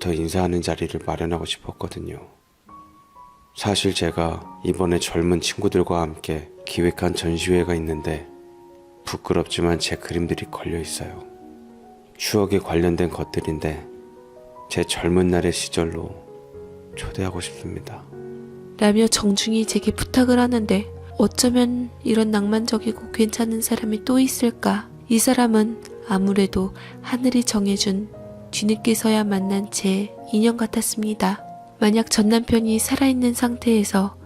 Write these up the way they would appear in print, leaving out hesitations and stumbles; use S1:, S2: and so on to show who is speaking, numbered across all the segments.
S1: 처음부터 인사하는 자리를 마련하고 싶었거든요. 사실 제가 이번에 젊은 친구들과 함께 기획한 전시회가 있는데 부끄럽지만 제 그림들이 걸려 있어요. 추억에 관련된 것들인데 제 젊은 날의 시절로 초대하고 싶습니다.
S2: 라며 정중히 제게 부탁을 하는데 어쩌면 이런 낭만적이고 괜찮은 사람이 또 있을까? 이 사람은 아무래도 하늘이 정해준 뒤늦게서야 만난 제 인연 같았습니다. 만약 전 남편이 살아있는 상태에서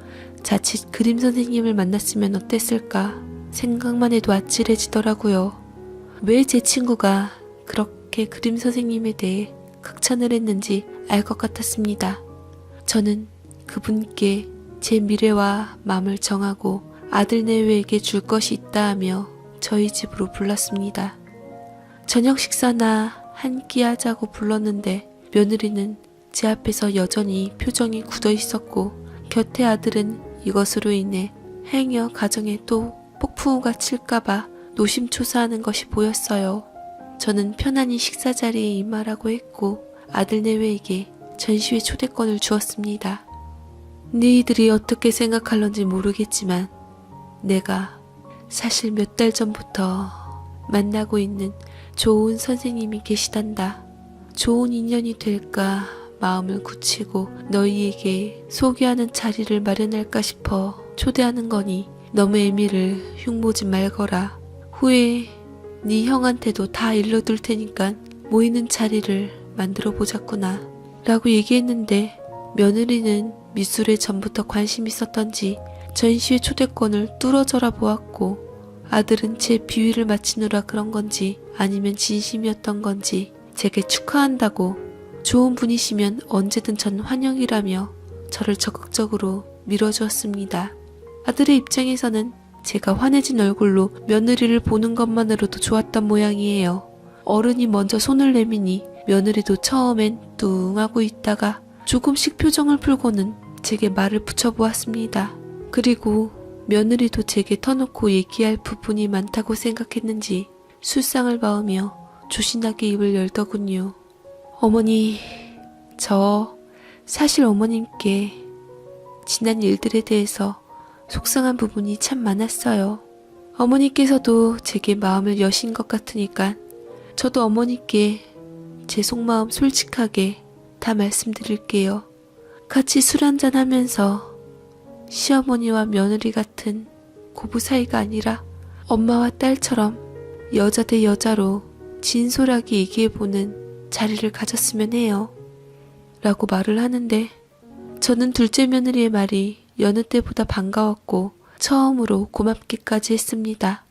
S2: 자칫 그림 선생님을 만났으면 어땠을까 생각만 해도 아찔해지더라고요. 왜 제 친구가 그렇게 그림 선생님에 대해 극찬을 했는지 알 것 같았습니다. 저는 그분께 제 미래와 마음을 정하고 아들 내외에게 줄 것이 있다 하며 저희 집으로 불렀습니다. 저녁 식사나 한 끼 하자고 불렀는데 며느리는 제 앞에서 여전히 표정이 굳어 있었고 곁에 아들은 이것으로 인해 행여 가정에 또 폭풍우가 칠까봐 노심초사하는 것이 보였어요. 저는 편안히 식사 자리에 임하라고 했고 아들 내외에게 전시회 초대권을 주었습니다. 너희들이 어떻게 생각할런지 모르겠지만 내가 사실 몇 달 전부터 만나고 있는 좋은 선생님이 계시단다. 좋은 인연이 될까 마음을 굳히고 너희에게 소개하는 자리를 마련할까 싶어 초대하는 거니 너무 애미를 흉보지 말거라. 후에 네 형한테도 다 일러둘 테니까 모이는 자리를 만들어 보자꾸나 라고 얘기했는데 며느리는 미술에 전부터 관심 있었던지 전시회 초대권을 뚫어져라 보았고 아들은 제 비위를 맞추느라 그런 건지 아니면 진심이었던 건지 제게 축하한다고 좋은 분이시면 언제든 전 환영이라며 저를 적극적으로 밀어주었습니다. 아들의 입장에서는 제가 환해진 얼굴로 며느리를 보는 것만으로도 좋았던 모양이에요. 어른이 먼저 손을 내미니 며느리도 처음엔 뚱하고 있다가 조금씩 표정을 풀고는 제게 말을 붙여보았습니다. 그리고 며느리도 제게 터놓고 얘기할 부분이 많다고 생각했는지 술상을 봐오며 조신하게 입을 열더군요. 어머니, 저 사실 어머님께 지난 일들에 대해서 속상한 부분이 참 많았어요. 어머니께서도 제게 마음을 여신 것 같으니까 저도 어머니께 제 속마음 솔직하게 다 말씀드릴게요. 같이 술 한잔 하면서 시어머니와 며느리 같은 고부 사이가 아니라 엄마와 딸처럼 여자 대 여자로 진솔하게 얘기해보는 자리를 가졌으면 해요. 라고 말을 하는데 저는 둘째 며느리의 말이 여느 때보다 반가웠고 처음으로 고맙기까지 했습니다.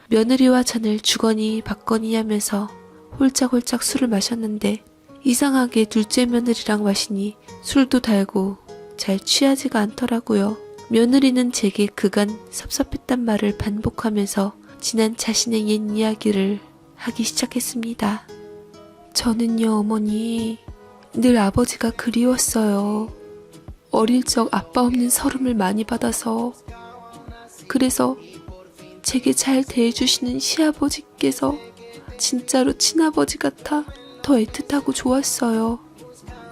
S2: 며느리와 잔을 주거니 받거니 하면서 홀짝홀짝 술을 마셨는데 이상하게 둘째 며느리랑 마시니 술도 달고 잘 취하지가 않더라고요. 며느리는 제게 그간 섭섭했단 말을 반복하면서 지난 자신의 옛 이야기를 하기 시작했습니다. 저는요, 어머니, 늘 아버지가 그리웠어요. 어릴 적 아빠 없는 서름을 많이 받아서 그래서 제게 잘 대해주시는 시아버지께서 진짜로 친아버지 같아 더 애틋하고 좋았어요.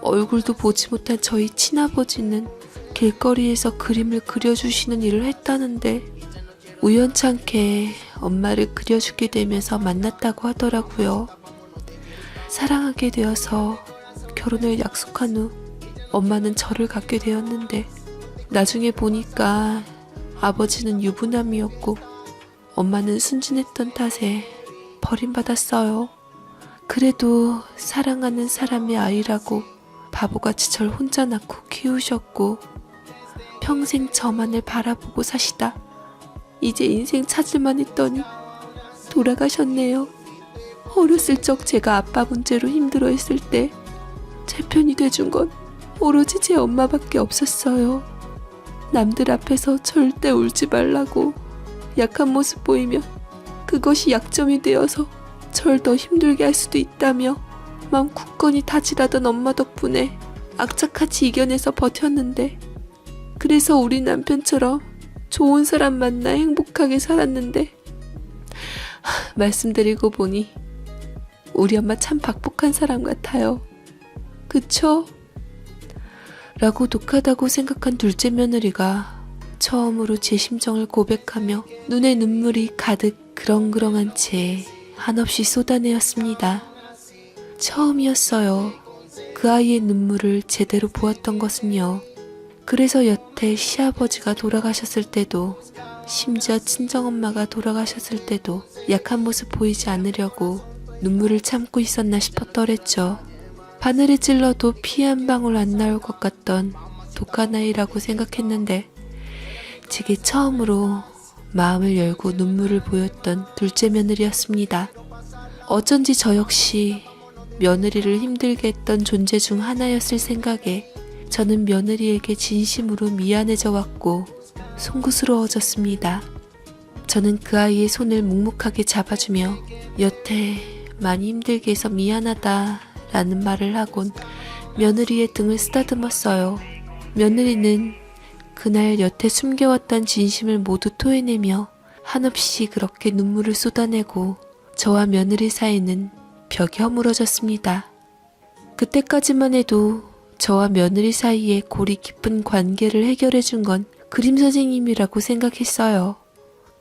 S2: 얼굴도 보지 못한 저희 친아버지는 길거리에서 그림을 그려주시는 일을 했다는데 우연찮게 엄마를 그려주게 되면서 만났다고 하더라고요. 사랑하게 되어서 결혼을 약속한 후 엄마는 저를 갖게 되었는데 나중에 보니까 아버지는 유부남이었고 엄마는 순진했던 탓에 버림받았어요. 그래도 사랑하는 사람의 아이라고 바보같이 절 혼자 낳고 키우셨고 평생 저만을 바라보고 사시다 이제 인생 찾을만 했더니 돌아가셨네요. 어렸을 적 제가 아빠 문제로 힘들어했을 때 제 편이 돼준 건 오로지 제 엄마밖에 없었어요. 남들 앞에서 절대 울지 말라고 약한 모습 보이면 그것이 약점이 되어서 절 더 힘들게 할 수도 있다며 마음 굳건히 다짐하던 엄마 덕분에 악착같이 이겨내서 버텼는데 그래서 우리 남편처럼 좋은 사람 만나 행복하게 살았는데 말씀드리고 보니 우리 엄마 참 박복한 사람 같아요. 그쵸? 라고 독하다고 생각한 둘째 며느리가 처음으로 제 심정을 고백하며 눈에 눈물이 가득 그렁그렁한 채 한없이 쏟아내었습니다. 처음이었어요. 그 아이의 눈물을 제대로 보았던 것은요. 그래서 여태 시아버지가 돌아가셨을 때도, 심지어 친정엄마가 돌아가셨을 때도 약한 모습 보이지 않으려고 눈물을 참고 있었나 싶었더랬죠. 바늘에 찔러도 피 한 방울 안 나올 것 같던 독한 아이라고 생각했는데, 제게 처음으로 마음을 열고 눈물을 보였던 둘째 며느리였습니다. 어쩐지 저 역시 며느리를 힘들게 했던 존재 중 하나였을 생각에 저는 며느리에게 진심으로 미안해져 왔고 송구스러워졌습니다. 저는 그 아이의 손을 묵묵하게 잡아주며 여태 많이 힘들게 해서 미안하다 라는 말을 하곤 며느리의 등을 쓰다듬었어요. 며느리는 그날 여태 숨겨왔던 진심을 모두 토해내며 한없이 그렇게 눈물을 쏟아내고 저와 며느리 사이는 벽이 허물어졌습니다. 그때까지만 해도 저와 며느리 사이의 골이 깊은 관계를 해결해준 건 그림 선생님이라고 생각했어요.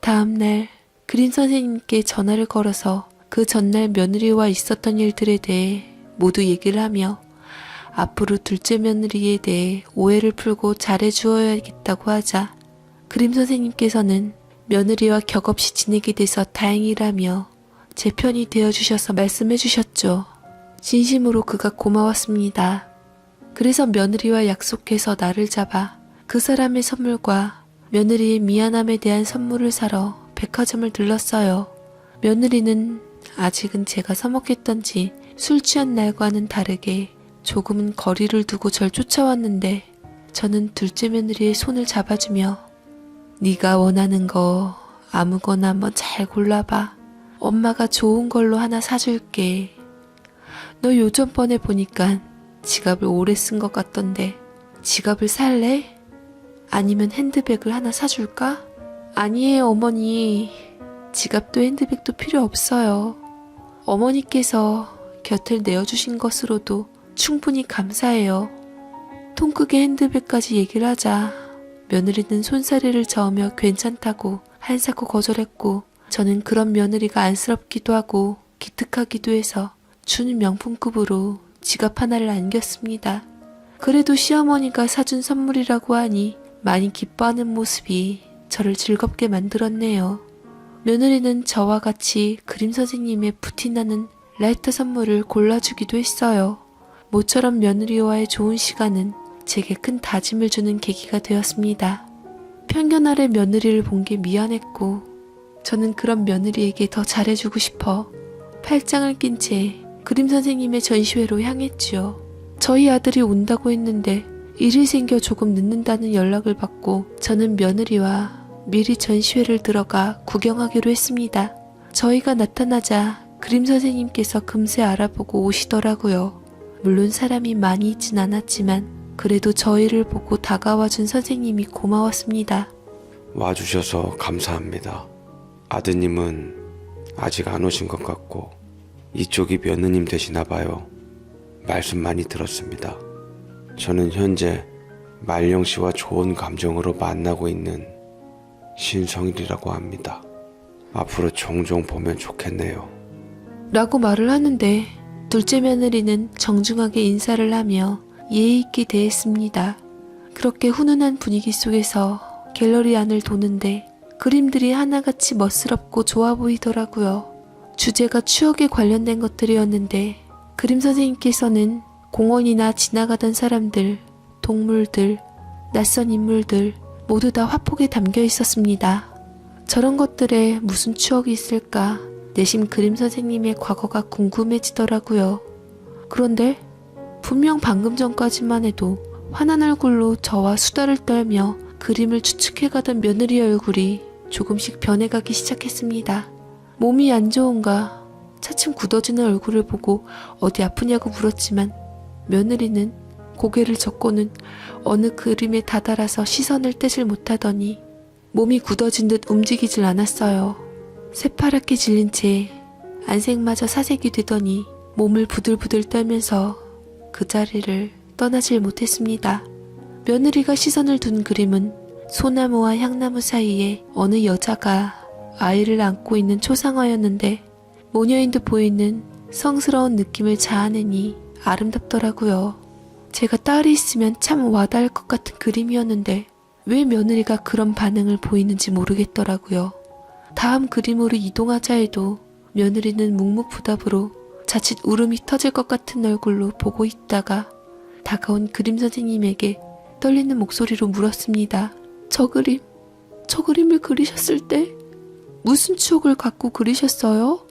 S2: 다음날 그림 선생님께 전화를 걸어서 그 전날 며느리와 있었던 일들에 대해 모두 얘기를 하며 앞으로 둘째 며느리에 대해 오해를 풀고 잘해주어야겠다고 하자 그림 선생님께서는 며느리와 격없이 지내게 돼서 다행이라며 제 편이 되어주셔서 말씀해 주셨죠. 진심으로 그가 고마웠습니다. 그래서 며느리와 약속해서 날을 잡아 그 사람의 선물과 며느리의 미안함에 대한 선물을 사러 백화점을 들렀어요. 며느리는 아직은 제가 서먹했던지 술 취한 날과는 다르게 조금은 거리를 두고 절 쫓아왔는데 저는 둘째 며느리의 손을 잡아주며 네가 원하는 거 아무거나 한번 잘 골라봐. 엄마가 좋은 걸로 하나 사줄게. 너 요전번에 보니까 지갑을 오래 쓴 것 같던데 지갑을 살래? 아니면 핸드백을 하나 사줄까? 아니에요 어머니. 지갑도 핸드백도 필요 없어요. 어머니께서 곁을 내어주신 것으로도 충분히 감사해요. 통 크게 핸드백까지 얘기를 하자 며느리는 손사래를 저으며 괜찮다고 한사코 거절했고 저는 그런 며느리가 안쓰럽기도 하고 기특하기도 해서 준 명품급으로 지갑 하나를 안겼습니다. 그래도 시어머니가 사준 선물이라고 하니 많이 기뻐하는 모습이 저를 즐겁게 만들었네요. 며느리는 저와 같이 그림 선생님의 부티나는 라이터 선물을 골라주기도 했어요. 모처럼 며느리와의 좋은 시간은 제게 큰 다짐을 주는 계기가 되었습니다. 편견 아래 며느리를 본 게 미안했고 저는 그런 며느리에게 더 잘해주고 싶어 팔짱을 낀 채 그림 선생님의 전시회로 향했지요. 저희 아들이 온다고 했는데 일이 생겨 조금 늦는다는 연락을 받고 저는 며느리와 미리 전시회를 들어가 구경하기로 했습니다. 저희가 나타나자 그림 선생님께서 금세 알아보고 오시더라고요. 물론 사람이 많이 있진 않았지만 그래도 저희를 보고 다가와준 선생님이 고마웠습니다.
S1: 와주셔서 감사합니다. 아드님은 아직 안 오신 것 같고 이쪽이 며느님 되시나 봐요. 말씀 많이 들었습니다. 저는 현재 말령 씨와 좋은 감정으로 만나고 있는 신성일이라고 합니다. 앞으로 종종 보면 좋겠네요.
S2: 라고 말을 하는데 둘째 며느리는 정중하게 인사를 하며 예의 있게 대했습니다. 그렇게 훈훈한 분위기 속에서 갤러리 안을 도는데 그림들이 하나같이 멋스럽고 좋아 보이더라고요. 주제가 추억에 관련된 것들이었는데 그림 선생님께서는 공원이나 지나가던 사람들, 동물들, 낯선 인물들 모두 다 화폭에 담겨 있었습니다. 저런 것들에 무슨 추억이 있을까 내심 그림 선생님의 과거가 궁금해지더라고요. 그런데 분명 방금 전까지만 해도 환한 얼굴로 저와 수다를 떨며 그림을 추측해가던 며느리 얼굴이 조금씩 변해가기 시작했습니다. 몸이 안 좋은가 차츰 굳어지는 얼굴을 보고 어디 아프냐고 물었지만 며느리는 고개를 젓고는 어느 그림에 다다라서 시선을 떼질 못하더니 몸이 굳어진 듯 움직이질 않았어요. 새파랗게 질린 채 안색마저 사색이 되더니 몸을 부들부들 떨면서 그 자리를 떠나질 못했습니다. 며느리가 시선을 둔 그림은 소나무와 향나무 사이에 어느 여자가 아이를 안고 있는 초상화였는데 모녀인 듯 보이는 성스러운 느낌을 자아내니 아름답더라고요. 제가 딸이 있으면 참 와닿을 것 같은 그림이었는데 왜 며느리가 그런 반응을 보이는지 모르겠더라고요. 다음 그림으로 이동하자 해도 며느리는 묵묵부답으로 자칫 울음이 터질 것 같은 얼굴로 보고 있다가 다가온 그림 선생님에게 떨리는 목소리로 물었습니다. 저 그림을 그리셨을 때 무슨 추억을 갖고 그리셨어요?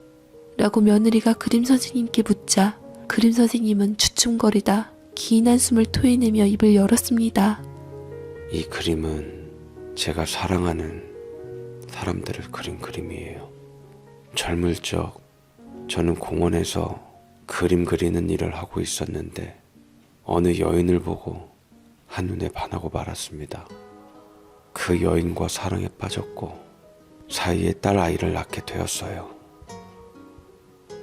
S2: 라고 며느리가 그림 선생님께 묻자 그림 선생님은 주춤거리다 긴 한숨을 토해내며 입을 열었습니다.
S1: 이 그림은 제가 사랑하는 사람들을 그린 그림이에요. 젊을 적 저는 공원에서 그림 그리는 일을 하고 있었는데 어느 여인을 보고 한눈에 반하고 말았습니다. 그 여인과 사랑에 빠졌고 사이에 딸 아이를 낳게 되었어요.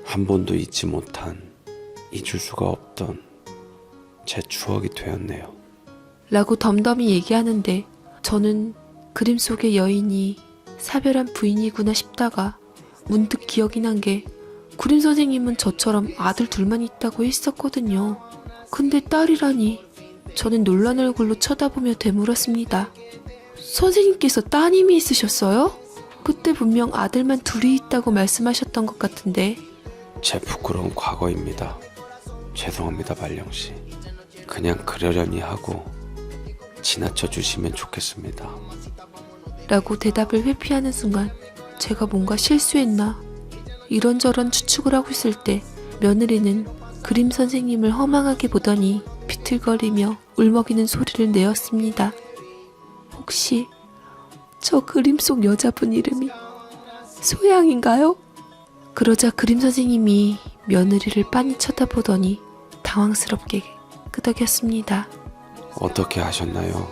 S1: 한 번도 잊지 못한, 잊을 수가 없던 제 추억이 되었네요.
S2: 라고 덤덤히 얘기하는데 저는 그림 속의 여인이 사별한 부인이구나 싶다가 문득 기억이 난 게 그림 선생님은 저처럼 아들 둘만 있다고 했었거든요. 근데 딸이라니. 저는 놀란 얼굴로 쳐다보며 되물었습니다. 선생님께서 따님이 있으셨어요? 그때 분명 아들만 둘이 있다고 말씀하셨던 것 같은데.
S1: 제 부끄러운 과거입니다. 죄송합니다, 말령씨. 그냥 그러려니 하고 지나쳐 주시면 좋겠습니다.
S2: 라고 대답을 회피하는 순간 제가 뭔가 실수했나 이런저런 추측을 하고 있을 때 며느리는 그림 선생님을 허망하게 보더니 비틀거리며 울먹이는 소리를 내었습니다. 혹시 저 그림 속 여자분 이름이 소양인가요? 그러자 그림 선생님이 며느리를 빤히 쳐다보더니 당황스럽게 끄덕였습니다.
S1: 어떻게 하셨나요?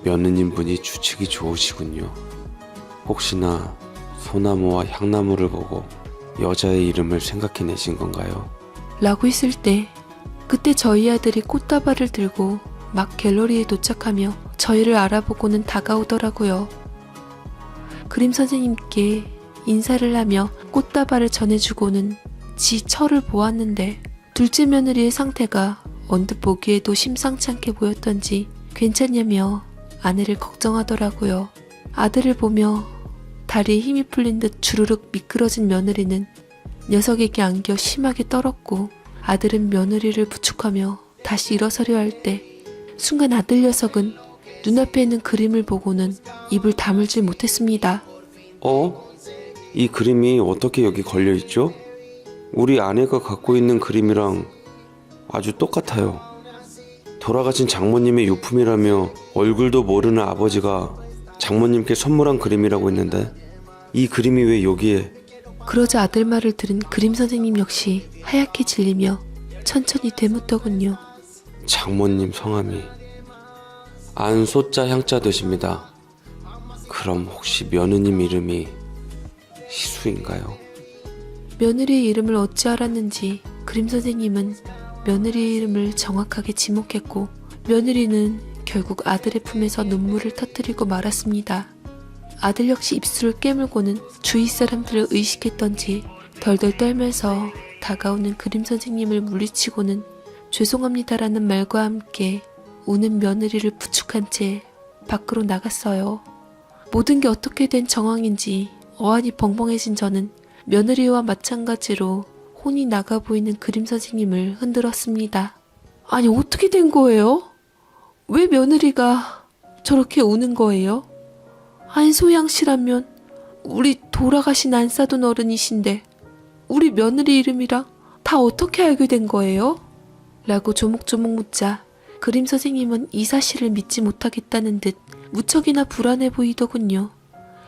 S1: 며느님 분이 추측이 좋으시군요. 혹시나 소나무와 향나무를 보고 여자의 이름을 생각해내신 건가요?
S2: 라고 했을 때 그때 저희 아들이 꽃다발을 들고 막 갤러리에 도착하며 저희를 알아보고는 다가오더라고요. 그림 선생님께 인사를 하며 꽃다발을 전해주고는 지 처를 보았는데 둘째 며느리의 상태가 언뜻 보기에도 심상치 않게 보였던지 괜찮냐며 아내를 걱정하더라고요. 아들을 보며 다리에 힘이 풀린 듯 주르륵 미끄러진 며느리는 녀석에게 안겨 심하게 떨었고 아들은 며느리를 부축하며 다시 일어서려 할 때 순간 아들 녀석은 눈앞에 있는 그림을 보고는 입을 다물지 못했습니다.
S1: 이 그림이 어떻게 여기 걸려있죠? 우리 아내가 갖고 있는 그림이랑 아주 똑같아요. 돌아가신 장모님의 유품이라며 얼굴도 모르는 아버지가 장모님께 선물한 그림이라고 했는데 이 그림이 왜 여기에?
S2: 그러자 아들 말을 들은 그림 선생님 역시 하얗게 질리며 천천히 되묻더군요.
S1: 장모님 성함이 안소자 향자 되십니다. 그럼 혹시 며느님 이름이 희수인가요?
S2: 며느리의 이름을 어찌 알았는지 그림 선생님은 며느리의 이름을 정확하게 지목했고 며느리는 결국 아들의 품에서 눈물을 터뜨리고 말았습니다. 아들 역시 입술을 깨물고는 주위 사람들을 의식했던지 덜덜 떨면서 다가오는 그림 선생님을 물리치고는 죄송합니다라는 말과 함께 우는 며느리를 부축한 채 밖으로 나갔어요. 모든 게 어떻게 된 정황인지 어안이 벙벙해진 저는 며느리와 마찬가지로 혼이 나가 보이는 그림 선생님을 흔들었습니다. 아니 어떻게 된 거예요? 왜 며느리가 저렇게 우는 거예요? 안소양 씨라면 우리 돌아가신 안사돈 어른이신데 우리 며느리 이름이랑 다 어떻게 알게 된 거예요? 라고 조목조목 묻자 그림 선생님은 이 사실을 믿지 못하겠다는 듯 무척이나 불안해 보이더군요.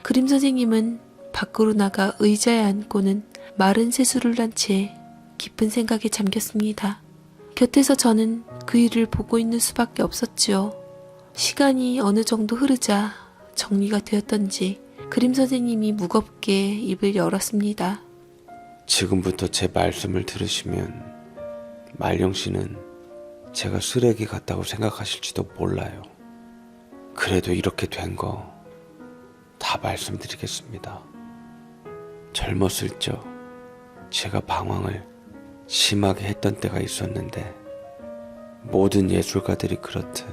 S2: 그림 선생님은 밖으로 나가 의자에 앉고는 마른 세수를 한 채 깊은 생각에 잠겼습니다. 곁에서 저는 그 일을 보고 있는 수밖에 없었지요. 시간이 어느 정도 흐르자 정리가 되었던지 그림 선생님이 무겁게 입을 열었습니다.
S1: 지금부터 제 말씀을 들으시면 말령 씨는 제가 쓰레기 같다고 생각하실지도 몰라요. 그래도 이렇게 된 거 다 말씀드리겠습니다. 젊었을 적 제가 방황을 심하게 했던 때가 있었는데 모든 예술가들이 그렇듯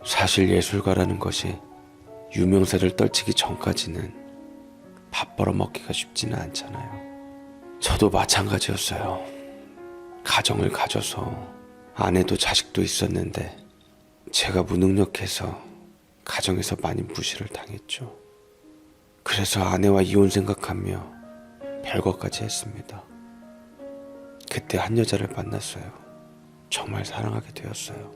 S1: 사실 예술가라는 것이 유명세를 떨치기 전까지는 밥 벌어먹기가 쉽지는 않잖아요. 저도 마찬가지였어요. 가정을 가져서 아내도 자식도 있었는데 제가 무능력해서 가정에서 많이 무시를 당했죠. 그래서 아내와 이혼 생각하며 별것까지 했습니다. 그때 한 여자를 만났어요. 정말 사랑하게 되었어요.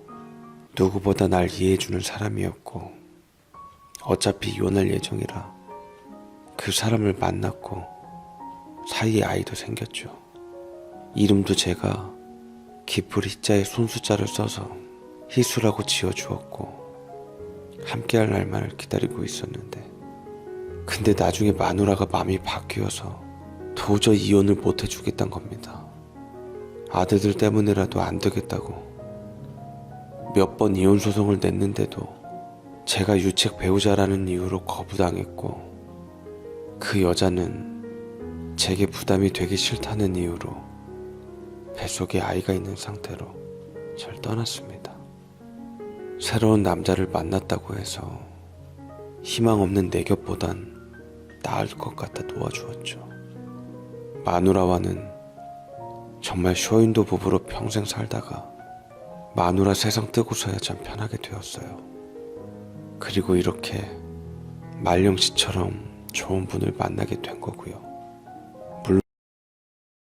S1: 누구보다 날 이해해주는 사람이었고 어차피 이혼할 예정이라 그 사람을 만났고 사이에 아이도 생겼죠. 이름도 제가 기풀 희자에 손수자를 써서 희수라고 지어주었고 함께할 날만을 기다리고 있었는데 근데 나중에 마누라가 마음이 바뀌어서 도저히 이혼을 못 해주겠단 겁니다. 아들들 때문에라도 안 되겠다고 몇 번 이혼 소송을 냈는데도 제가 유책 배우자라는 이유로 거부당했고 그 여자는 제게 부담이 되기 싫다는 이유로 뱃속에 아이가 있는 상태로 절 떠났습니다. 새로운 남자를 만났다고 해서 희망 없는 내 곁보단 나을 것 같아 도와주었죠. 마누라와는 정말 쇼윈도 부부로 평생 살다가 마누라 세상 뜨고서야 참 편하게 되었어요. 그리고 이렇게 말령씨처럼 좋은 분을 만나게 된 거고요.